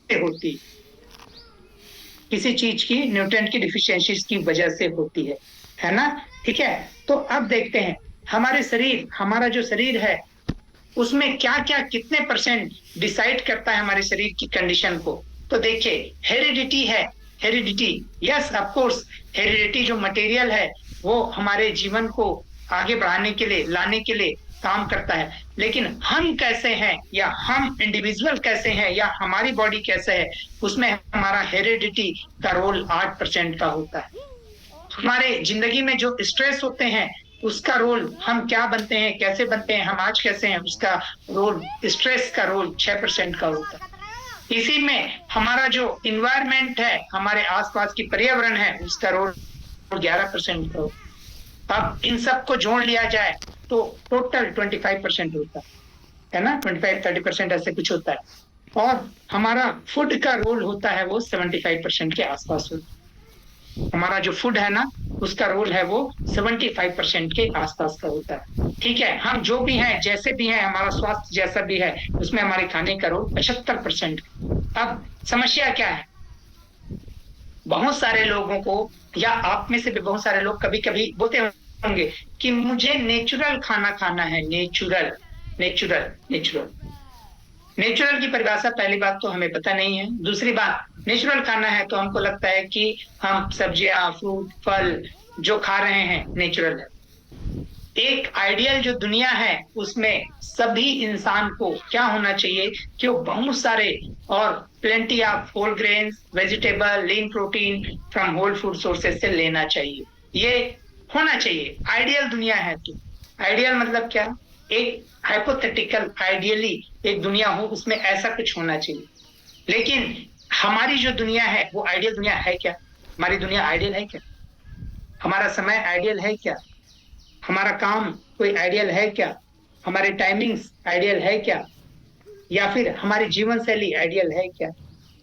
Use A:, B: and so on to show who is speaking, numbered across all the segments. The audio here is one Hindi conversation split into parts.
A: होती, किसी चीज की न्यूट्रिएंट की डिफिशियंसी की वजह से होती है ना। ठीक है, तो अब देखते हैं हमारा जो शरीर है उसमें क्या क्या कितने परसेंट डिसाइड करता है हमारे शरीर की कंडीशन को। तो देखिए, हेरिडिटी है, heredity, yes of course, heredity जो मटेरियल है वो हमारे जीवन को आगे बढ़ाने के लिए लाने के लिए काम करता है, लेकिन हम कैसे हैं या हम इंडिविजुअल कैसे हैं या हमारी बॉडी कैसे है, उसमें हमारा हेरिडिटी का रोल 8% का होता है। हमारे जिंदगी में जो स्ट्रेस होते हैं उसका रोल, हम क्या बनते हैं कैसे बनते हैं हम आज कैसे हैं, उसका रोल, स्ट्रेस का रोल 6% का होता है। इसी में हमारा जो इन्वायरमेंट है, हमारे आसपास की पर्यावरण है, उसका रोल 11% का होता है। अब इन सबको जोड़ लिया जाए तो टोटल 25% होता है ना, 25-30% ऐसे कुछ होता है। और हमारा फूड का रोल होता है वो 75% के आसपास होता है। हमारा जो फूड है ना उसका रोल है वो 75% के आसपास का होता है। ठीक है, हम जो भी हैं जैसे भी हैं, हमारा स्वास्थ्य जैसा भी है, उसमें हमारे खाने का रोल 75%। अब समस्या क्या है, बहुत सारे लोगों को या आप में से भी बहुत सारे लोग कभी कभी बोलते होंगे कि मुझे नेचुरल खाना खाना है, नेचुरल नेचुरल नेचुरल। नेचुरल की परिभाषा पहली बात तो हमें पता नहीं है, दूसरी बात नेचुरल खाना है तो हमको लगता है कि हम सब्जियां फ्रूट फल जो खा रहे हैं नेचुरल है। एक आइडियल जो दुनिया है उसमें सभी इंसान को क्या होना चाहिए कि वो बहुत सारे और plenty of whole grains vegetable lean protein from whole food sources से लेना चाहिए, ये होना चाहिए। आइडियल दुनिया है तो आइडियल मतलब क्या, एक हाइपोथेटिकल आइडियली एक दुनिया हो उसमें ऐसा कुछ होना चाहिए। लेकिन हमारी जो दुनिया है वो आइडियल दुनिया है क्या, हमारी दुनिया आइडियल है क्या, हमारा समय आइडियल है क्या, हमारा काम कोई आइडियल है क्या, हमारे टाइमिंग्स आइडियल है क्या, या फिर हमारी जीवन शैली आइडियल है क्या।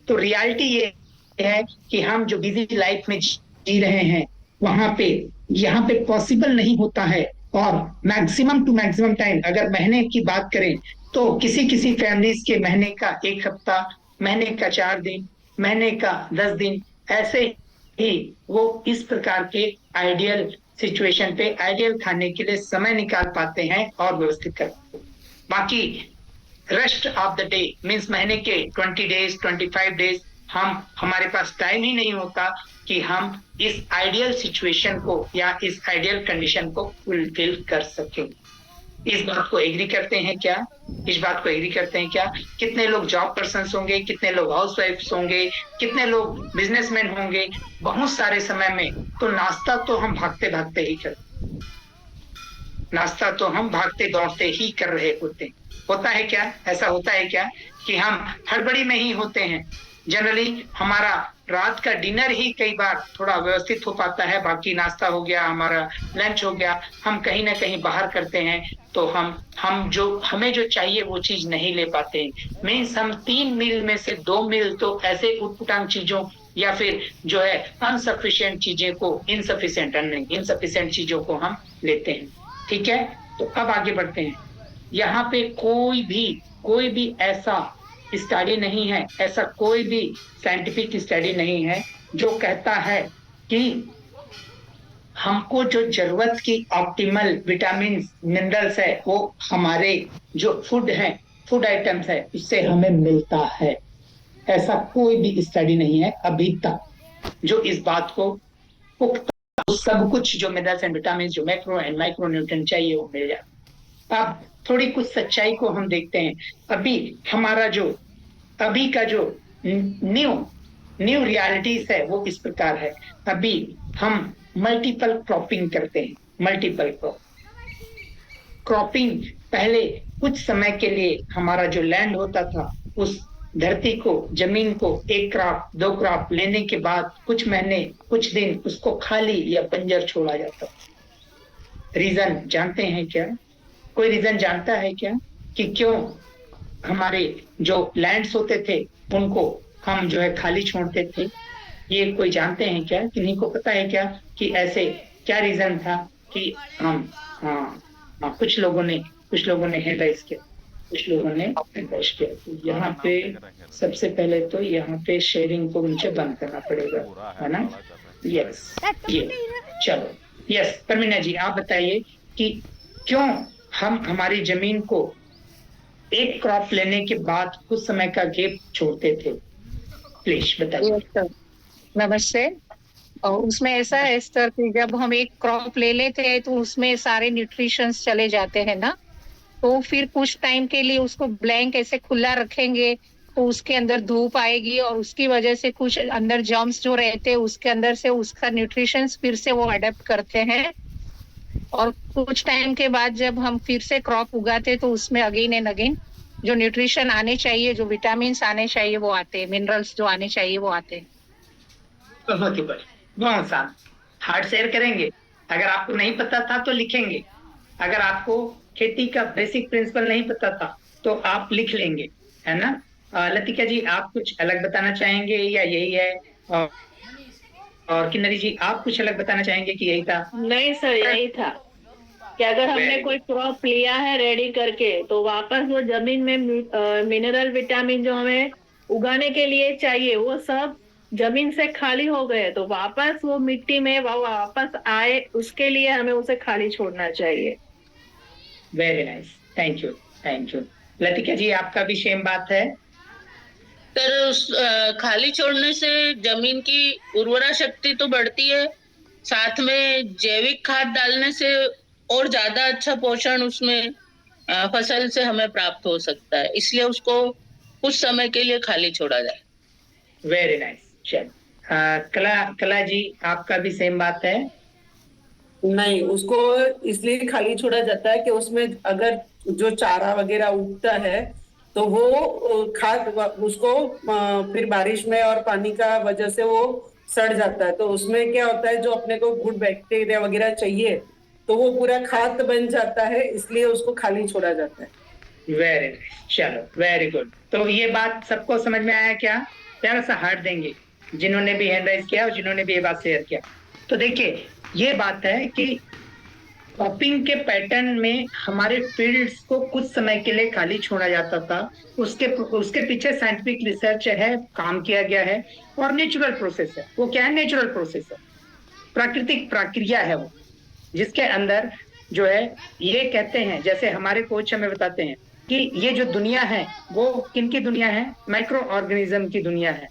A: तो रियलिटी ये है कि हम जो बिजी लाइफ में जी रहे हैं वहां पे यहाँ पे पॉसिबल नहीं होता है। और मैक्सिमम टू मैक्सिमम टाइम अगर महीने की बात करें तो किसी किसी फैमिलीज के महीने का 1 हफ्ता, महीने का 4 दिन, महीने का 10 दिन, ऐसे ही वो इस प्रकार के आइडियल सिचुएशन पे आइडियल खाने के लिए समय निकाल पाते हैं और व्यवस्थित करते हैं। बाकी rest of the day means महीने के 20 डेज 25 डेज हम हमारे पास टाइम ही नहीं होता कि हम इस आइडियल सिचुएशन को या इस आइडियल कंडीशन को फुलफिल कर सकें। इस बात को एग्री करते हैं क्या, इस बात को एग्री करते हैं क्या, कितने लोग जॉब पर्सन होंगे, कितने लोग हाउस वाइफ होंगे, कितने लोग बिजनेसमैन होंगे, बहुत सारे समय में तो नाश्ता तो हम भागते भागते ही करते, नाश्ता तो हम भागते दौड़ते ही कर रहे होते हैं। होता है क्या, ऐसा होता है क्या कि हम हड़बड़ी में ही होते हैं। जनरली हमारा रात का डिनर ही कई बार थोड़ा व्यवस्थित हो पाता है, बाकी नाश्ता हो गया, हमारा लंच हो गया, हम कहीं ना कहीं बाहर करते हैं तो हम जो हमें जो चाहिए वो चीज नहीं ले पाते। मीन्स हम 3 मील में से 2 मील तो ऐसे उटपटांग चीजों या फिर जो है अनसफिशियंट चीजें को, इनसफिशियंट चीजों को हम लेते हैं। ठीक है, तो अब आगे बढ़ते हैं। यहाँ पे कोई भी ऐसा स्टडी नहीं है, ऐसा कोई भी साइंटिफिक स्टडी नहीं है जो कहता है कि हमको जो जरूरत की ऑप्टिमल विटामिन मिनरल्स है वो हमारे जो फूड है, फूड आइटम्स है, उससे हमें मिलता है। ऐसा कोई भी स्टडी नहीं है अभी तक जो इस बात को पुख्ता, सब कुछ जो मिनरल्स एंड विटामिन जो मैक्रो एंड माइक्रो न्यूट्रिएंट चाहिए वो मिल जाए। अब थोड़ी कुछ सच्चाई को हम देखते हैं। अभी हमारा जो अभी का जो न्यू न्यू रियलिटीज है वो इस प्रकार है। अभी हम मल्टीपल क्रॉपिंग करते हैं, मल्टीपल क्रॉपिंग। पहले कुछ समय के लिए हमारा जो लैंड होता था उस धरती को, जमीन को 1 क्रॉप 2 क्रॉप लेने के बाद कुछ महीने कुछ दिन उसको खाली या बंजर छोड़ा जाता। रीजन जानते हैं क्या, कोई रीजन जानता है क्या कि क्यों हमारे जो लैंड्स होते थे उनको हम जो है खाली छोड़ते थे, ये कोई जानते हैं क्या, किन्हीं को पता है क्या कि ऐसे क्या रीजन था कि हम, हाँ, कुछ लोगों ने एडवाइस किया। कुछ लोगों ने रिक्वेस्ट किया, तो यहाँ पे सबसे पहले तो यहाँ पे शेयरिंग को मुझे बंद करना पड़ेगा, है ना? यस, ये चलो। यस परमीना जी, आप बताइए कि क्यों हम हमारी जमीन को एक क्रॉप लेने के बाद कुछ समय का गैप छोड़ते थे, प्लीज बताइए।
B: यस सर, नमस्ते। और उसमें ऐसा है सर कि जब हम एक क्रॉप ले लेते हैं तो उसमें सारे न्यूट्रिशंस चले जाते हैं ना, तो फिर कुछ टाइम के लिए उसको ब्लैंक ऐसे खुला रखेंगे तो उसके अंदर धूप आएगी और उसकी वजह से कुछ अंदर जर्म्स जो रहते हैं उसके अंदर से उसका न्यूट्रिशंस फिर से वो अडेप्ट करते हैं। और कुछ टाइम के बाद जब हम फिर से क्रॉप उगाते तो उसमें अगेन एंड अगेन जो न्यूट्रिशन आने चाहिए, जो विटामिन आने चाहिए वो आते हैं, मिनरल्स जो आने चाहिए वो आते हैं।
A: बहुत ही बढ़िया, बहुत आसान। हार्ड शेयर करेंगे। अगर आपको नहीं पता था तो लिखेंगे, अगर आपको खेती का बेसिक प्रिंसिपल नहीं पता था तो आप लिख लेंगे, है ना? लतिका जी, आप कुछ अलग बताना चाहेंगे या यही है? और किन्नरी जी, आप कुछ अलग बताना चाहेंगे कि यही था?
C: नहीं सर, यही था कि अगर हमने
A: Very
C: कोई
A: good.
C: क्रॉप लिया है रेडी करके तो वापस वो जमीन में मिनरल विटामिन जो हमें उगाने के लिए चाहिए वो सब जमीन से खाली हो गए तो वापस वो मिट्टी में वो वापस आए, उसके लिए हमें उसे खाली छोड़ना चाहिए।
A: Very nice, thank you, thank you. Latika ji, आपका भी सेम बात है?
D: सर उस खाली छोड़ने से जमीन की उर्वरा शक्ति तो बढ़ती है, साथ में जैविक खाद डालने से और ज्यादा अच्छा पोषण उसमें फसल से हमें प्राप्त हो सकता है, इसलिए उसको कुछ समय के लिए खाली छोड़ा जाए।
A: वेरी नाइस, चल। कला कला जी, आपका भी सेम बात है?
E: नहीं, उसको इसलिए खाली छोड़ा जाता है कि उसमें अगर जो चारा वगैरह उगता है तो वो खाद उसको फिर बारिश में और पानी का वजह से वो सड़ जाता है, तो उसमें क्या होता है जो अपने को गुड बैक्टीरिया वगैरह चाहिए तो वो पूरा खाद बन जाता है, इसलिए उसको खाली छोड़ा जाता है।
A: वेरी नाइस, चलो, वेरी गुड। तो ये बात सबको समझ में आया क्या? प्यारा सा हार्ट देंगे जिन्होंने भी हैंड राइज किया और जिन्होंने भी ये बात शेयर किया। तो देखिए, ये बात है कि क्रॉपिंग के पैटर्न में हमारे फील्ड्स को कुछ समय के लिए खाली छोड़ा जाता था। उसके उसके पीछे साइंटिफिक रिसर्च है, काम किया गया है, और नेचुरल प्रोसेस है। वो क्या है? नेचुरल प्रोसेस है, प्राकृतिक प्रक्रिया है वो, जिसके अंदर जो है, ये कहते हैं, जैसे हमारे कोच हमें बताते हैं कि ये जो दुनिया है वो किनकी दुनिया है? माइक्रो ऑर्गेनिज्म की दुनिया है,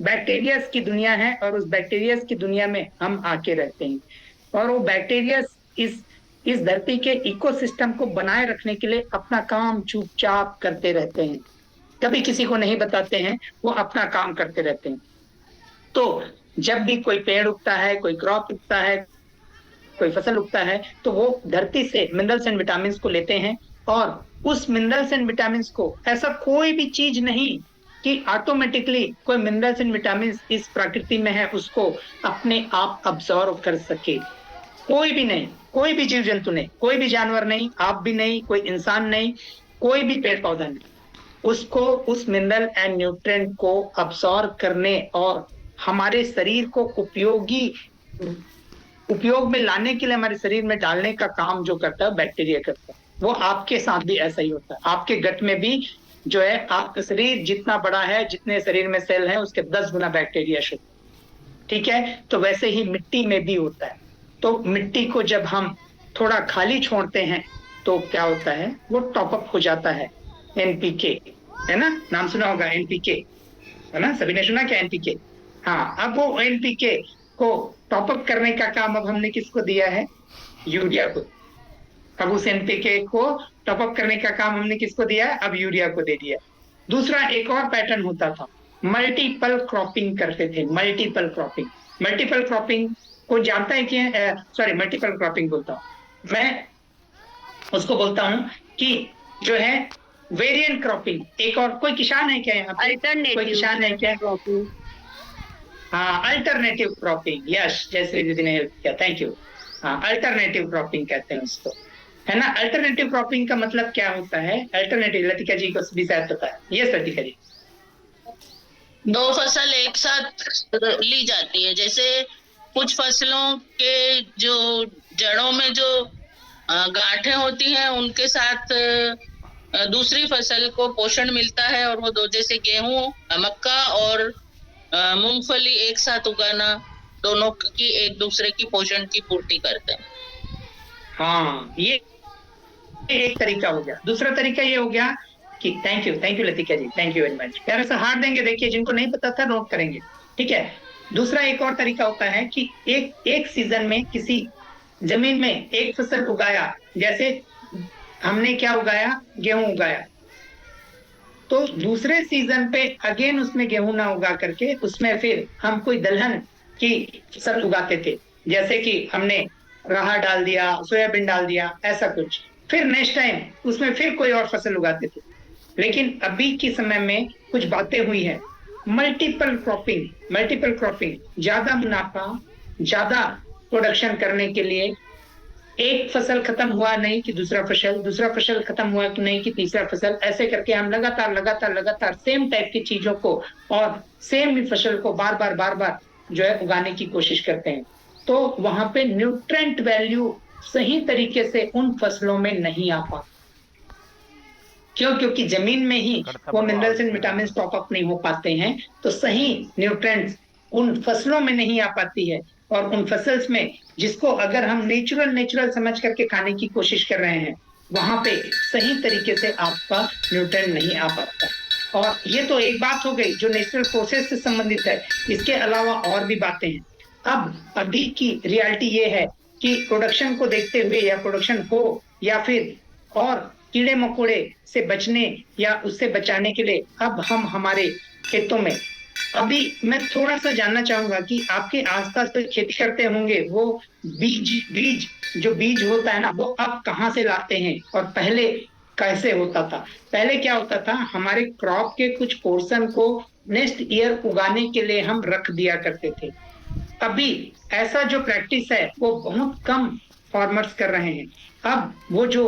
A: बैक्टीरियाज की दुनिया है, और उस बैक्टीरियाज की दुनिया में हम आके रहते हैं। और वो बैक्टीरियाज इस धरती के इकोसिस्टम को बनाए रखने के लिए अपना काम चुपचाप करते रहते हैं, कभी किसी को नहीं बताते हैं, वो अपना काम करते रहते हैं। तो जब भी कोई पेड़ उगता है, कोई क्रॉप उगता है, कोई फसल उगता है, तो वो धरती से मिनरल्स एंड विटामिन को लेते हैं, और उस मिनरल्स एंड विटामिन को, ऐसा कोई भी चीज नहीं कि ऑटोमेटिकली कोई मिनरल्स एंड विटामिन इस प्रकृति में है उसको अपने आप अब्सॉर्ब कर सके। कोई भी नहीं, कोई भी जीव जंतु नहीं, कोई भी जानवर नहीं, आप भी नहीं, कोई इंसान नहीं, कोई भी पेड़ पौधा नहीं, उसको उस मिनरल एंड न्यूट्रिएंट को अब्सॉर्ब करने और हमारे शरीर को उपयोग में लाने के लिए हमारे शरीर में डालने का काम जो करता है बैक्टीरिया करता है। वो आपके साथ भी ऐसा ही होता है। आपके गट में भी जो है, आपका शरीर जितना बड़ा है, जितने शरीर में सेल हैं उसके 10 गुना बैक्टीरिया शुद्ध, ठीक है? तो वैसे ही मिट्टी में भी होता है। तो मिट्टी को जब हम थोड़ा खाली छोड़ते हैं तो क्या होता है? वो टॉपअप हो जाता है, एनपीके, है ना? नाम सुना होगा एनपीके, है ना? सभी ने सुना क्या एनपीके? हाँ, अब वो एनपीके को टॉपअप करने का काम अब हमने किसको दिया है? यूरिया को। अब उस एनपीके को टॉपअप करने का काम हमने किसको दिया है? अब यूरिया को दे दिया। दूसरा एक और पैटर्न होता था, मल्टीपल क्रॉपिंग करते थे। मल्टीपल क्रॉपिंग को जानता है कि, सॉरी, मल्टीपल क्रॉपिंग बोलता हूं मैं, उसको बोलता हूं कि जो है वेरिएंट क्रॉपिंग। एक और कोई किसान है क्या यहाँ पे? कोई किसान है क्या? हाँ, अल्टरनेटिव क्रॉपिंग, यस, जैसे दीदी ने किया, थैंक यू। हाँ, अल्टरनेटिव क्रॉपिंग कहते हैं उसको, है ना? अल्टरनेटिव क्रॉपिंग का मतलब क्या होता है? अल्टरनेटिव, लतिका जी को भी शायद पता है। यस लतिका जी।
D: दो फसल एक साथ ली जाती है, जैसे कुछ फसलों के जो जड़ों में जो गांठें होती हैं उनके साथ दूसरी फसल को पोषण मिलता है, और वो दो, जैसे गेहूं, मक्का और मूंगफली एक साथ उगाना, दोनों की एक दूसरे की पोषण की पूर्ति करते हैं।
A: हाँ, ये एक तरीका हो गया। दूसरा तरीका ये हो गया कि thank you Latika ji, thank you very much. प्यारे से हार देंगे, देखिए जिनको नहीं पता था नोट करेंगे, ठीक है। दूसरा एक और तरीका होता है कि एक सीजन में किसी जमीन में एक फसल उगाया, जैसे हमने क्या उगाया, गेहूं उगाया, तो दूसरे सीजन पे अगेन उसमें गेहूं ना उगा करके उसमें फिर हम कोई दलहन की फसल उगाते थे, जैसे कि हमने राहर डाल दिया, सोयाबीन डाल दिया, ऐसा कुछ। फिर नेक्स्ट टाइम उसमें फिर कोई और फसल उगाते थे। लेकिन अभी के समय में कुछ बातें हुई है, मल्टीपल क्रॉपिंग, ज्यादा मुनाफा, ज्यादा प्रोडक्शन करने के लिए एक फसल खत्म हुआ नहीं कि दूसरा फसल खत्म हुआ कि नहीं कि तीसरा फसल, ऐसे करके हम लगातार सेम टाइप की चीजों को और सेम ही फसल को बार बार जो है उगाने की कोशिश करते हैं। तो वहां पे न्यूट्रेंट वैल्यू सही तरीके से उन फसलों में नहीं आ पाता। क्यों? क्योंकि जमीन में ही वो minerals and vitamin top up नहीं हो पाते हैं, तो सही न्यूट्रेंट्स उन फसलों में नहीं आ पाती है। और उन फसल्स में जिसको अगर हम नेचुरल समझ करके खाने की कोशिश कर रहे हैं, वहां पे सही तरीके से आपका न्यूट्रेंट नहीं आ पाता। और ये तो एक बात हो गई जो नेचुरल प्रोसेस से संबंधित है। इसके अलावा और भी बातें हैं। अब अभी की रियलिटी ये है कि प्रोडक्शन को देखते हुए, या प्रोडक्शन हो या फिर और कीड़े मकोड़े से बचने या उससे बचाने के लिए अब हम हमारे खेतों में, अभी मैं थोड़ा सा जानना चाहूंगा कि आपके आसपास तो खेती करते होंगे, वो बीज होता है ना, वो अब कहाँ से लाते हैं और पहले कैसे होता था? पहले क्या होता था, हमारे क्रॉप के कुछ पोर्शन को नेक्स्ट ईयर उगाने के लिए हम रख दिया करते थे। अभी ऐसा जो प्रैक्टिस है वो बहुत कम फार्मर्स कर रहे हैं। अब वो जो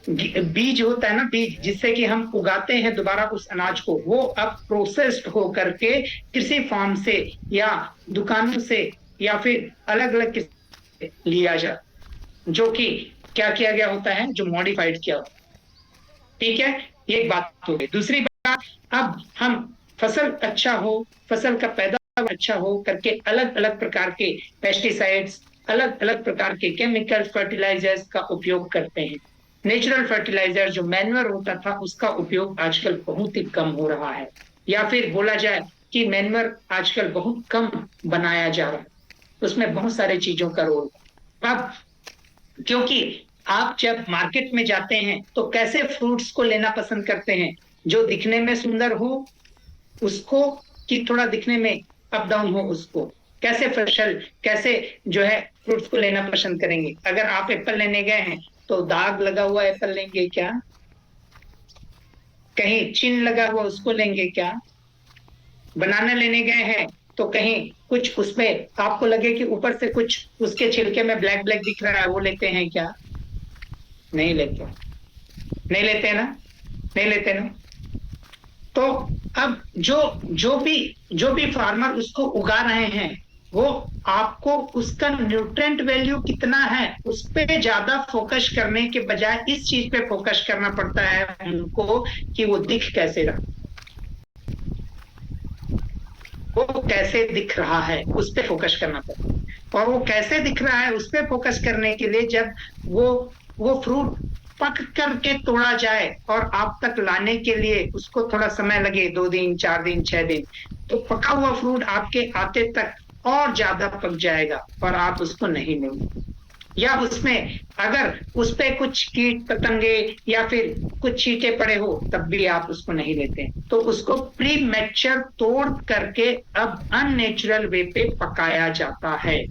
A: बीज होता है ना, बीज जिससे कि हम उगाते हैं दोबारा उस अनाज को, वो अब प्रोसेस्ड हो करके कृषि फार्म से या दुकानों से या फिर अलग अलग लिया जाए, जो कि क्या किया गया होता है, जो मॉडिफाइड किया होता है। ठीक है, ये एक बात हो गई। दूसरी बात, अब हम फसल अच्छा हो, फसल का पैदावार अच्छा हो करके अलग अलग प्रकार के पेस्टिसाइड्स, अलग अलग प्रकार के केमिकल फर्टिलाइजर्स का उपयोग करते हैं। नेचुरल फर्टिलाइजर जो मैन्युअर होता था उसका उपयोग आजकल बहुत ही कम हो रहा है, या फिर बोला जाए कि मैन्युअर आजकल बहुत कम बनाया जा रहा है, उसमें बहुत सारे चीजों का रोल। अब क्योंकि आप जब मार्केट में जाते हैं तो कैसे फ्रूट्स को लेना पसंद करते हैं, जो दिखने में सुंदर हो उसको, कि थोड़ा दिखने में अप डाउन हो उसको, कैसे जो है फ्रूट्स को लेना पसंद करेंगे? अगर आप एप्पल लेने गए हैं तो दाग लगा हुआ एप्पल लेंगे क्या? कहीं चिन्ह लगा हुआ उसको लेंगे क्या? बनाना लेने गए हैं तो कहीं कुछ उसमें आपको लगे कि ऊपर से कुछ उसके छिलके में ब्लैक ब्लैक दिख रहा है, वो लेते हैं क्या? नहीं लेते ना। तो अब जो भी फार्मर उसको उगा रहे हैं, वो आपको उसका न्यूट्रेंट वैल्यू कितना है उस पे ज्यादा फोकस करने के बजाय इस चीज पे फोकस करना पड़ता है उनको कि वो दिख कैसे रहा, वो कैसे दिख रहा है उस पे फोकस करना पड़ता है। और वो कैसे दिख रहा है उस पे फोकस करने के लिए जब वो फ्रूट पक करके तोड़ा जाए और आप तक लाने के लिए उसको थोड़ा समय लगे, 2 दिन 4 दिन 6 दिन, तो पका हुआ फ्रूट आपके आते तक और ज्यादा पक जाएगा और आप उसको नहीं लेंगे। या उसमें अगर उस पे कुछ कीट पतंगे या फिर कुछ छींटे पड़े हो तब भी आप उसको नहीं लेते। तो उसको प्री मैच्योर तोड़ करके अब अननेचुरल वे पे पकाया जाता है।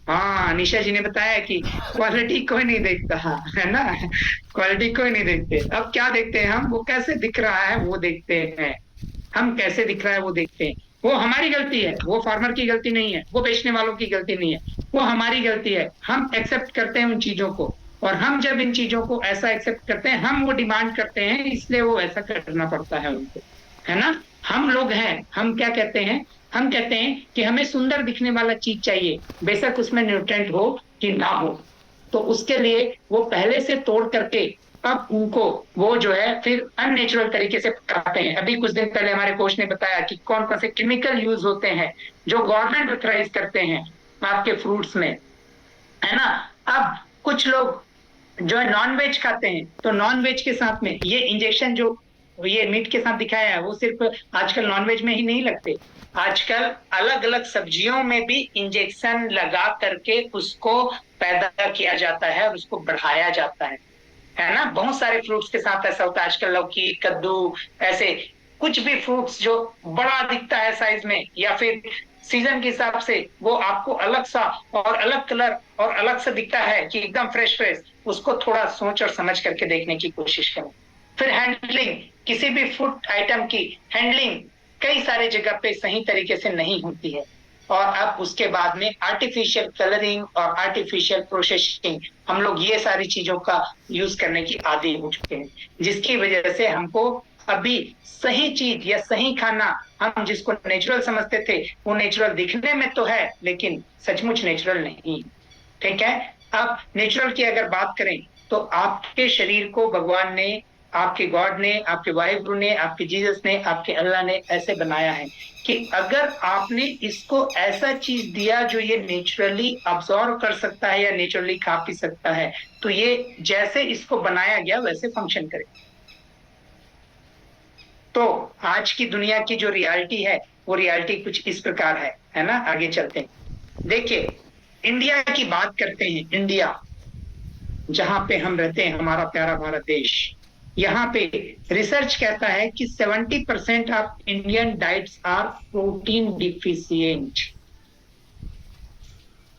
A: हाँ, निशा जी ने बताया कि क्वालिटी कोई नहीं देखता है ना, क्वालिटी कोई नहीं देखते। अब क्या देखते हैं हम? वो कैसे दिख रहा है वो देखते हैं, हम कैसे दिख रहा है वो देखते हैं। वो हमारी गलती है, वो फार्मर की गलती नहीं है, वो बेचने वालों की गलती नहीं है, वो हमारी गलती है। हम एक्सेप्ट करते हैं उन चीजों को, और हम जब इन चीजों को ऐसा एक्सेप्ट करते हैं, हम वो डिमांड करते हैं, इसलिए वो ऐसा करना पड़ता है उनको, है ना। हम लोग हैं, हम क्या कहते हैं, हम कहते हैं कि हमें सुंदर दिखने वाला चीज चाहिए, बेशक उसमें न्यूट्रेंट हो कि ना हो। तो उसके लिए वो पहले से तोड़ करके अब उनको वो जो है फिर अननेचुरल तरीके से पकाते हैं। अभी कुछ दिन पहले हमारे कोच ने बताया कि कौन कौन से केमिकल यूज होते हैं जो गवर्नमेंट ऑथराइज करते हैं आपके फ्रूट्स में, है ना। अब कुछ लोग जो है नॉन वेज खाते हैं, तो नॉन वेज के साथ में ये इंजेक्शन जो ये मीट के साथ दिखाया है वो सिर्फ आजकल नॉन वेज में ही नहीं लगते, आजकल अलग अलग सब्जियों में भी इंजेक्शन लगा करके उसको पैदा किया जाता है और उसको बढ़ाया जाता है ना। बहुत सारे फ्रूट्स के साथ ऐसा होता है आजकल, लौकी, कद्दू, ऐसे कुछ भी फ्रूट्स जो बड़ा दिखता है साइज में या फिर सीजन के हिसाब से वो आपको अलग सा और अलग कलर और अलग सा दिखता है कि एकदम फ्रेश फ्रेश, उसको थोड़ा सोच और समझ करके देखने की कोशिश करें। फिर हैंडलिंग, किसी भी फूड आइटम की हैंडलिंग कई सारे जगह पे सही तरीके से नहीं होती है, और अब उसके बाद में आर्टिफिशियल कलरिंग और आर्टिफिशियल प्रोसेसिंग, हम लोग ये सारी चीजों का यूज करने की आदी हो चुके हैं, जिसकी वजह से हमको अभी सही चीज या सही खाना हम जिसको नेचुरल समझते थे वो नेचुरल दिखने में तो है लेकिन सचमुच नेचुरल नहीं। ठीक है, अब नेचुरल की अगर बात करें तो आपके शरीर को भगवान ने, आपके गॉड ने, आपके वाहिगुरु ने, आपके जीसस ने, आपके अल्लाह ने ऐसे बनाया है कि अगर आपने इसको ऐसा चीज दिया जो ये नेचुरली अब्सॉर्ब कर सकता है या नेचुरली खा पी सकता है, तो ये जैसे इसको बनाया गया वैसे फंक्शन करे। तो आज की दुनिया की जो रियलिटी है वो रियलिटी कुछ इस प्रकार है ना। आगे चलते हैं, देखिए इंडिया की बात करते हैं। इंडिया जहां पे हम रहते हैं, हमारा प्यारा भारत देश, यहाँ पे रिसर्च कहता है कि 70% of Indian diets are protein deficient.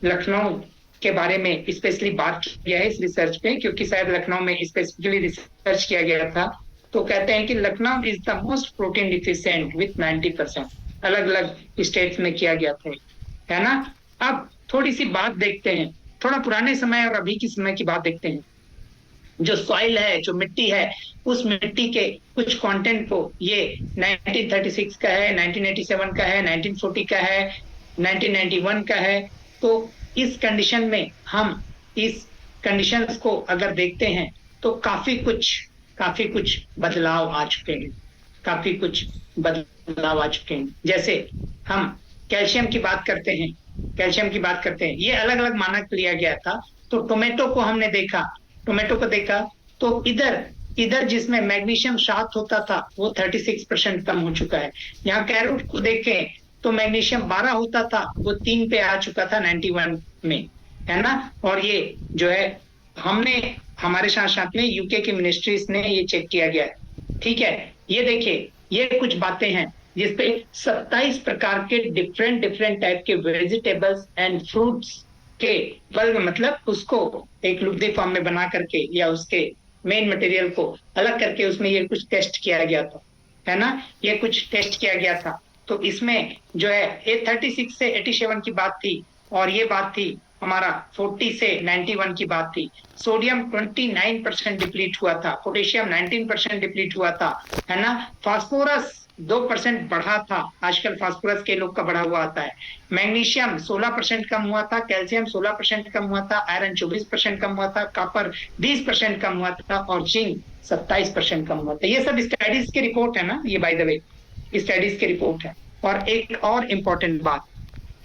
A: Lucknow के बारे में स्पेशली बात किया है इस रिसर्च पे, क्योंकि शायद लखनऊ में स्पेसिफिकली रिसर्च किया गया था। तो कहते हैं कि Lucknow is the most protein deficient with 90%। अलग अलग स्टेट्स में किया गया था, है ना। अब थोड़ी सी बात देखते हैं, थोड़ा पुराने समय और अभी की समय की बात देखते हैं। जो सॉइल है, जो मिट्टी है, उस मिट्टी के कुछ कंटेंट को ये 1936 का है, 1987 का है, 1940 का है, 1991 का है। तो इस कंडीशन में हम इस कंडीशंस को अगर देखते हैं तो काफी कुछ बदलाव आ चुके हैं, काफी कुछ बदलाव आ चुके हैं। जैसे हम कैल्शियम की बात करते हैं, ये अलग अलग मानक लिया गया था। तो टोमेटो को हमने देखा, तो इधर जिसमें मैग्नीशियम 7 होता था वो 36% कम हो चुका है। यहाँ कैरोट को देखें तो मैग्नीशियम 12 होता था, वो 3 पे आ चुका था 91 में, है ना। और ये जो है हमने हमारे साथ में यूके की मिनिस्ट्रीज ने ये चेक किया गया है। ठीक है, ये देखिए, ये कुछ बातें हैं जिसपे 27 प्रकार के डिफरेंट टाइप के वेजिटेबल्स एंड फ्रूट्स के बल्ब, मतलब उसको एक लुब्धि फॉर्म में बना करके या उसके मेन मटेरियल को अलग करके उसमें ये कुछ टेस्ट किया गया था, है ना। ये कुछ टेस्ट किया गया था। तो इसमें जो है ये 36 से 87 की बात थी, और ये बात थी हमारा 40 से 91 की बात थी। सोडियम 29% डिप्लीट हुआ था, पोटेशियम 19% डिप्लीट हुआ था, है ना। फास्फोरस 2% बढ़ा था, आजकल फास्फोरस के लोग का बढ़ा हुआ आता है। मैग्नीशियम 16% कम हुआ था, कैल्शियम 16% कम हुआ था, आयरन 24% कम हुआ था, कॉपर 20% कम हुआ था, और जिंक 27% कम हुआ था। ये सब स्टडीज के रिपोर्ट है ना, ये बाय द वे स्टडीज के रिपोर्ट है। और एक और इम्पोर्टेंट बात,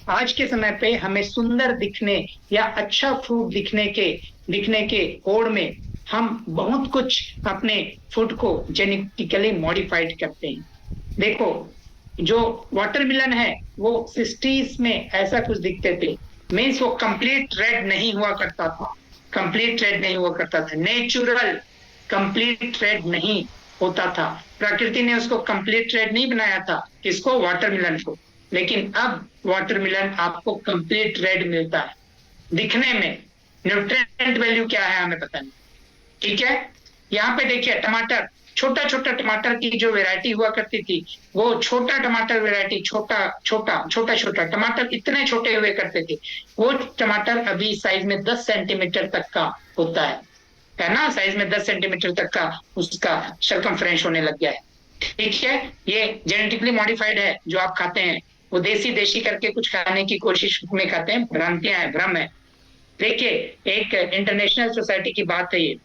A: आज के समय पे हमें सुंदर दिखने या अच्छा फ्रूट दिखने के होड़ में हम बहुत कुछ अपने फूड को जेनेटिकली मॉडिफाइड करते हैं। देखो, जो वाटरमेलन है वो 60s में ऐसा कुछ दिखते थे, मीन्स वो कंप्लीट रेड नहीं हुआ करता था, नेचुरल कंप्लीट रेड नहीं होता था। प्रकृति ने उसको कंप्लीट रेड नहीं बनाया था, किसको? वाटरमेलन को। लेकिन अब वाटरमेलन आपको कंप्लीट रेड मिलता है दिखने में। न्यूट्रिएंट वैल्यू क्या है हमें पता नहीं। ठीक है, यहाँ पे देखिए टमाटर, छोटा टमाटर की जो वैरायटी हुआ करती थी, वो छोटा टमाटर वैरायटी, छोटा टमाटर इतने छोटे हुए करते थे। वो टमाटर अभी साइज में 10 सेंटीमीटर तक का होता है ना। साइज में 10 सेंटीमीटर तक का उसका सर्कमफ्रेंस होने लग गया है। ठीक है, ये जेनेटिकली मॉडिफाइड है जो आप खाते हैं, वो देसी करके कुछ खाने की कोशिश में खाते हैं, भ्रांतियां हैं, भ्रम है। देखिए, एक इंटरनेशनल सोसाइटी की बात है ये,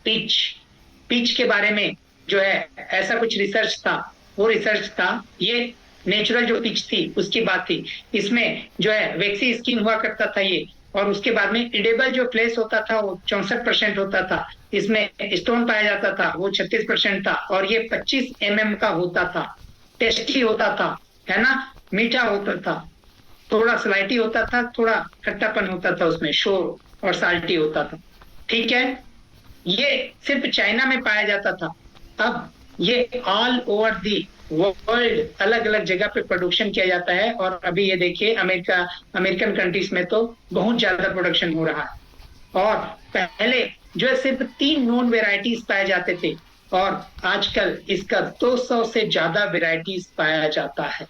A: पिच के बारे में जो है ऐसा कुछ रिसर्च था, वो रिसर्च था, ये नेचुरल जो पिच थी उसकी बात थी। इसमें जो है वैक्सी स्किन हुआ करता था ये, और उसके बाद में इडेबल जो फ्लेश होता था वो 64% होता था, इसमें स्टोन पाया जाता था वो 36% था, और ये 25 mm का होता था, टेस्टी होता था, है ना, मीठा होता था, थोड़ा स्लाइटी होता था, थोड़ा खट्टापन होता था उसमें, शोर और साल्टी होता था। ठीक है, ये सिर्फ चाइना में पाया जाता था। अब ये ऑल ओवर दी वर्ल्ड अलग अलग जगह पे प्रोडक्शन किया जाता है, और अभी ये देखिए अमेरिकन कंट्रीज में तो बहुत ज्यादा प्रोडक्शन हो रहा है। और पहले जो है सिर्फ 3 नॉन वेराइटीज पाए जाते थे, और आजकल इसका 200 से ज्यादा वेराइटीज पाया जाता है।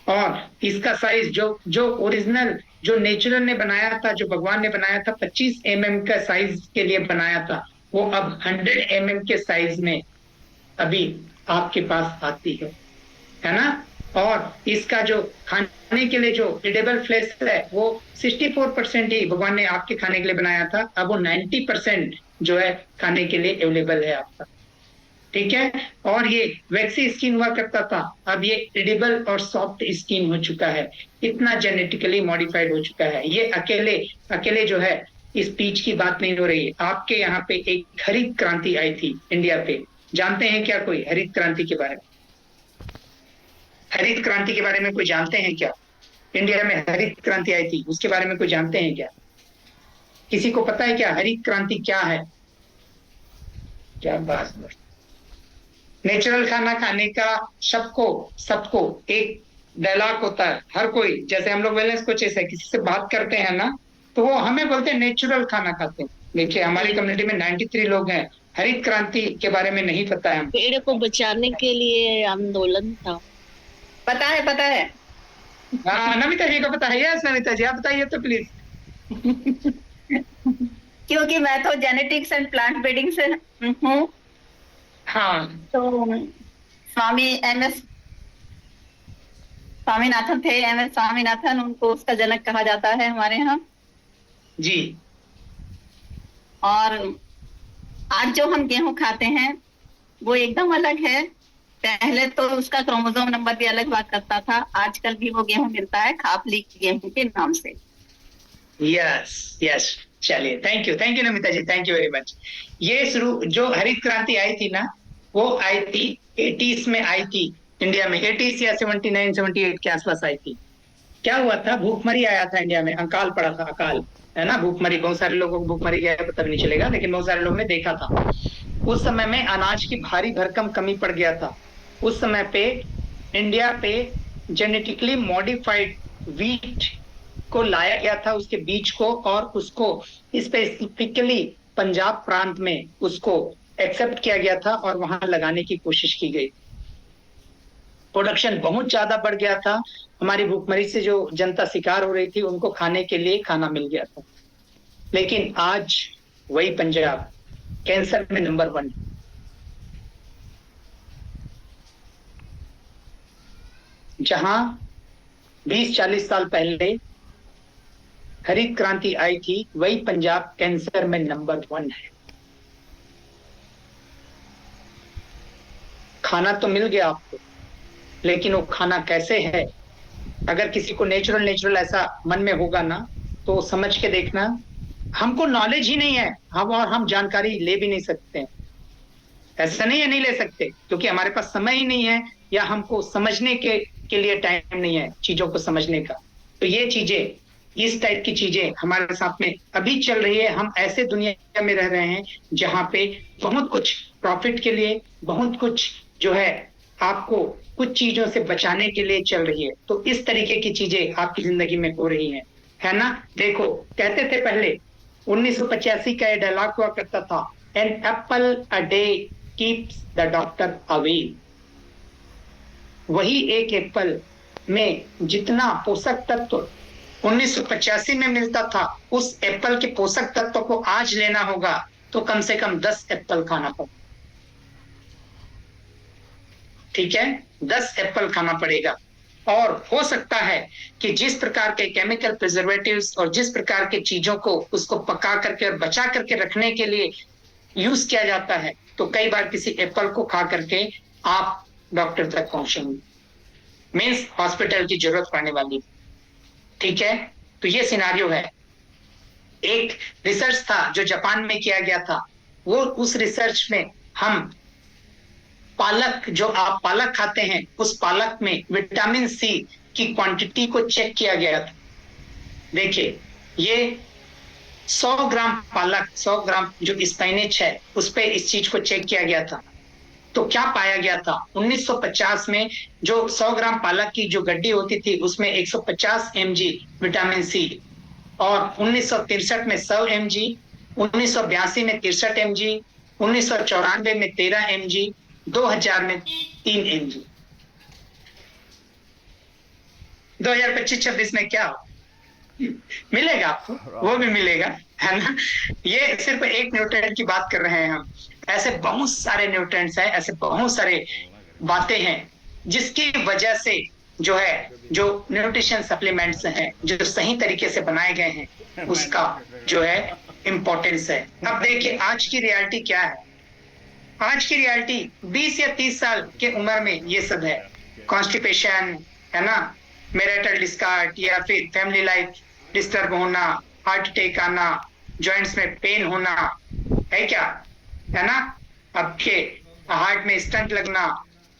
A: और इसका साइज जो ओरिजिनल जो नेचुरल ने बनाया था, जो भगवान ने बनाया था 25 mm का साइज के लिए बनाया था, वो अब 100 mm के साइज में अभी आपके पास आती है ना। और इसका जो खाने के लिए जो एडिबल फ्लेश है वो 64% ही भगवान ने आपके खाने के लिए बनाया था, अब वो 90% जो है खाने के लिए अवेलेबल है आपका। ठीक है, और ये वैक्सी स्किन हुआ करता था, अब ये एडिबल और सॉफ्ट स्किन हो चुका है, इतना जेनेटिकली मॉडिफाइड हो चुका है। ये अकेले जो है इस पीच की बात नहीं हो रही है। आपके यहाँ पे एक हरित क्रांति आई थी इंडिया पे, जानते हैं क्या कोई हरित क्रांति के बारे में? हरित क्रांति के बारे में कोई जानते हैं क्या? इंडिया में हरित क्रांति आई थी, उसके बारे में कोई जानते हैं क्या? किसी को पता है क्या हरित क्रांति क्या है? क्या बात है। नेचुरल खाना खाने का सबको एक डायलॉग होता है, हर कोई, जैसे हम लोग वेलनेस कोचेस है, किसी से बात करते हैं ना तो वो हमें बोलते हैं नेचुरल खाना खाते हैं। देखिए हमारी कम्युनिटी में 93 लोग हैं, हरित क्रांति के बारे में नहीं पता है।
F: पेड़ को बचाने के लिए आंदोलन था।
G: पता है।
A: हाँ, नमिता जी को पता है। यस नमिता जी, आप बताइए तो प्लीज।
G: क्योंकि मैं तो जेनेटिक्स एंड प्लांट ब्रीडिंग से हूँ।
A: हाँ,
G: तो स्वामी एमएस स्वामीनाथन थे, एमएस स्वामीनाथन, उनको उसका जनक कहा जाता है हमारे यहाँ
A: जी।
G: और आज जो हम गेहूं खाते हैं वो एकदम अलग है। पहले तो उसका क्रोमोसोम नंबर भी अलग हुआ करता था, आजकल भी वो गेहूं मिलता है खापली गेहूं के नाम से।
A: यस, चलिए, thank you Namita ji, thank you very much. ये जो हरित क्रांति आई थी ना, वो आई थी 80s में, आई थी इंडिया में 80s या 79-78 के आसपास आई थी। क्या हुआ था, भूखमरी आया था इंडिया में, अकाल पड़ा था, अकाल, है ना, भूखमरी। बहुत सारे लोगों को भूखमरी क्या है पता नहीं चलेगा, लेकिन बहुत सारे लोगों ने देखा था। उस समय में अनाज की भारी भरकम कमी पड़ गया था। उस समय पे इंडिया पे जेनेटिकली मॉडिफाइड व्हीट को लाया गया था, उसके बीज को, और उसको स्पेसिफिकली पंजाब प्रांत में उसको एक्सेप्ट किया गया था और वहां लगाने की कोशिश की गई। प्रोडक्शन बहुत ज्यादा बढ़ गया था, हमारी भूखमरी से जो जनता शिकार हो रही थी उनको खाने के लिए खाना मिल गया था। लेकिन आज वही पंजाब कैंसर में नंबर 1। जहां 20-40 साल पहले हरित क्रांति आई थी, वही पंजाब कैंसर में नंबर 1 है। खाना तो मिल गया आपको, लेकिन वो खाना कैसे है? अगर किसी को नेचुरल ऐसा मन में होगा ना, तो समझ के देखना। हमको नॉलेज ही नहीं है, हम जानकारी ले भी नहीं सकते हैं। ऐसा नहीं है नहीं ले सकते, क्योंकि हमारे पास समय ही नहीं है, या हमको समझने के लिए टाइम नहीं है चीजों को समझने का। तो ये चीजें, इस टाइप की चीजें हमारे साथ में अभी चल रही है। हम ऐसे दुनिया में रह रहे हैं जहां पे बहुत कुछ प्रॉफिट के लिए, बहुत कुछ जो है आपको कुछ चीजों से बचाने के लिए चल रही है। तो इस तरीके की चीजें आपकी जिंदगी में हो रही हैं, है ना। देखो, कहते थे पहले 1985 का ये डायलॉग हुआ करता था, an apple a day keeps the doctor away. वही एक एप्पल में जितना पोषक तत्व 1985 में मिलता था, उस एप्पल के पोषक तत्व को आज लेना होगा तो कम से कम 10 एप्पल खाना पड़ेगा। ठीक है, 10 एप्पल खाना पड़ेगा। और हो सकता है कि जिस प्रकार के केमिकल प्रिजर्वेटिव्स और जिस प्रकार के चीजों को उसको पका करके और बचा करके रखने के लिए यूज किया जाता है तो कई बार किसी एप्पल को खा करके आप डॉक्टर तक पहुंचेंगे, मीन्स हॉस्पिटल की जरूरत पड़ने वाली। ठीक है, तो ये सिनारियो है। एक रिसर्च था जो जापान में किया गया था, वो उस रिसर्च में हम पालक, जो आप पालक खाते हैं, उस पालक में विटामिन सी की क्वांटिटी को चेक किया गया था। देखिए, ये 100 ग्राम पालक, 100 ग्राम जो स्पाइनेच है, उस पे इस चीज को चेक किया गया था। तो क्या पाया गया था, 1950 में जो 100 ग्राम पालक की जो गड्डी होती थी उसमें 150 mg विटामिन सी, और 1963 में 100 mg, 1982 में 63 mg, 1994 में 13 mg, 2000 में 3 mg। 2025-26 में क्या मिलेगा आपको, वो भी मिलेगा, है ना। ये सिर्फ एक न्यूट्रिएंट की बात कर रहे हैं हम, ऐसे बहुत सारे न्यूट्रिएंट्स हैं, ऐसे बहुत सारे बातें हैं जिसकी वजह से जो है, जो न्यूट्रिशन सप्लीमेंट्स हैं जो सही तरीके से बनाए गए हैं, उसका जो है इम्पोर्टेंस है। अब देखिए आज की रियलिटी क्या है। आज की रियलिटी 20 या 30 साल के उम्र में ये सब है, कॉन्स्टिपेशन, है ना, मैरिटल डिस्कार्ड, या फिर फैमिली लाइफ डिस्टर्ब होना, हार्ट अटैक आना, जॉइंट्स में पेन होना, है क्या, है ना, आपके हार्ट में स्टंट लगना,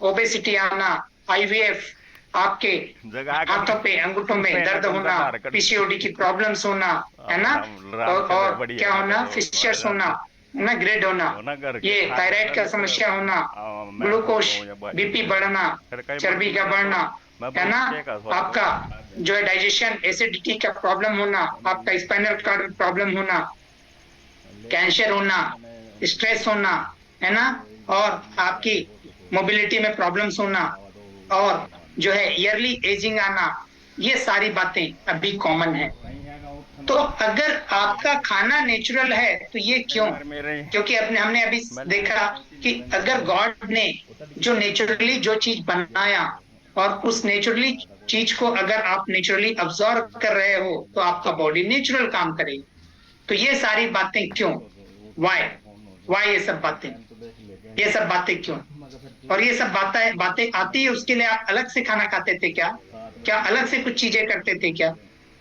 A: ओबेसिटी आना, आईवीएफ, आपके हाथों पे अंगूठों में दर्द होना, पीसीओडी की प्रॉब्लम्स होना, है ना, और क्या होना, फिशर्स होना, ना ग्रेड होना, ये थायराइड का समस्या होना, ग्लूकोज बीपी बढ़ना, चर्बी का बढ़ना, है ना, आपका जो है डाइजेशन एसिडिटी का प्रॉब्लम होना, आपका स्पाइनल कॉर्ड प्रॉब्लम होना, कैंसर होना, स्ट्रेस होना, है ना, और आपकी मोबिलिटी में प्रॉब्लम्स होना, और जो है ईयरली एजिंग आना, ये सारी बातें अभी कॉमन है। तो अगर आपका खाना नेचुरल है तो ये क्यों, क्योंकि हमने अभी देखा कि अगर गॉड ने जो नेचुरली जो चीज बनाया और उस नेचुरली चीज को अगर आप नेचुरली अब्सॉर्ब कर रहे हो तो आपका बॉडी नेचुरल काम करेगी। तो ये सारी बातें क्यों, वाई ये सब बातें क्यों, और ये सब बातें आती है उसके लिए आप अलग से खाना खाते थे क्या अलग से कुछ चीजें करते थे क्या?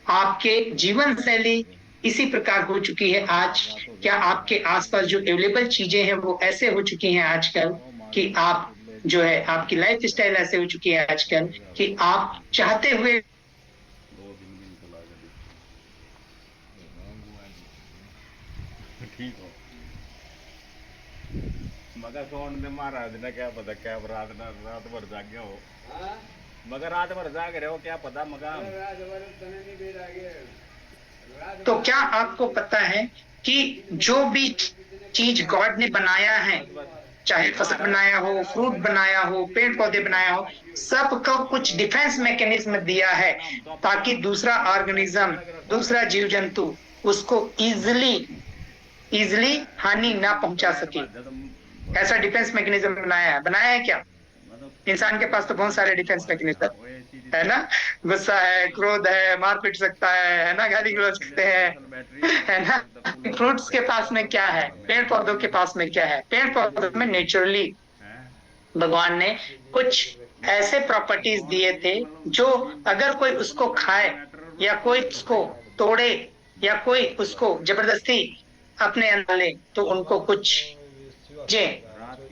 A: आपके जीवन शैली इसी प्रकार हो चुकी है आज। क्या आपके आसपास जो अवेलेबल चीजें हैं वो ऐसे हो चुकी हैं आजकल कि आप जो है, आपकी लाइफ स्टाइल ऐसे हो चुकी है आजकल कि आप चाहते हुए
H: मगर कौन ने महाराज ने क्या पता, क्या रात भर जाग गया हो, मगर रात भर जाग रहे हो, क्या पता मगर।
A: तो क्या आपको पता है कि जो भी चीज गॉड ने बनाया है, चाहे फसल बनाया हो, फ्रूट बनाया हो, पेड़ पौधे बनाया हो, सबका कुछ डिफेंस मैकेनिज्म दिया है ताकि दूसरा ऑर्गेनिज्म, दूसरा जीव जंतु उसको इजिली हानि ना पहुंचा सके। ऐसा डिफेंस मैकेनिज्म बनाया है क्या? इंसान के पास तो बहुत सारे डिफेंस मैकेनिज्म है ना, गुस्सा है, क्रोध है, मार पीट सकता है ना, गाली गलौज करते हैं, है ना। फ्रूट्स के पास में क्या है, पेड़ पौधों के पास में क्या है? पेड़ पौधों में नेचुरली भगवान ने कुछ ऐसे प्रॉपर्टीज दिए थे जो अगर कोई उसको खाए या कोई उसको तोड़े या कोई उसको जबरदस्ती अपने अंदर ले तो उनको कुछ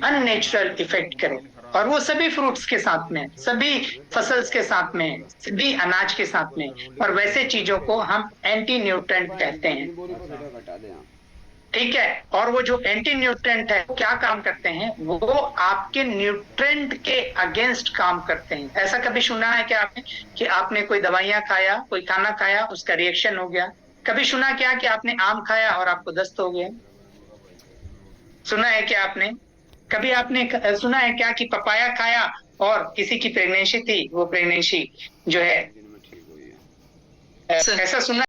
A: अननेचुरल इफेक्ट करे। और वो सभी फ्रूट्स के साथ में, सभी फसल्स के साथ में, सभी अनाज के साथ में, और वैसे चीजों को हम एंटी न्यूट्रेंट कहते हैं। ठीक है, और वो जो एंटी न्यूट्रेंट है वो क्या काम करते हैं, वो आपके न्यूट्रेंट के अगेंस्ट काम करते हैं। ऐसा कभी सुना है क्या आपने कि आपने कोई दवाइयां खाया, कोई खाना खाया, उसका रिएक्शन हो गया? कभी सुना क्या कि आपने आम खाया और आपको दस्त हो गया? सुना है क्या आपने? कभी आपने सुना है क्या कि पपाया खाया और किसी की प्रेगनेंसी थी, वो प्रेगनेंसी जो है, ऐसा सुना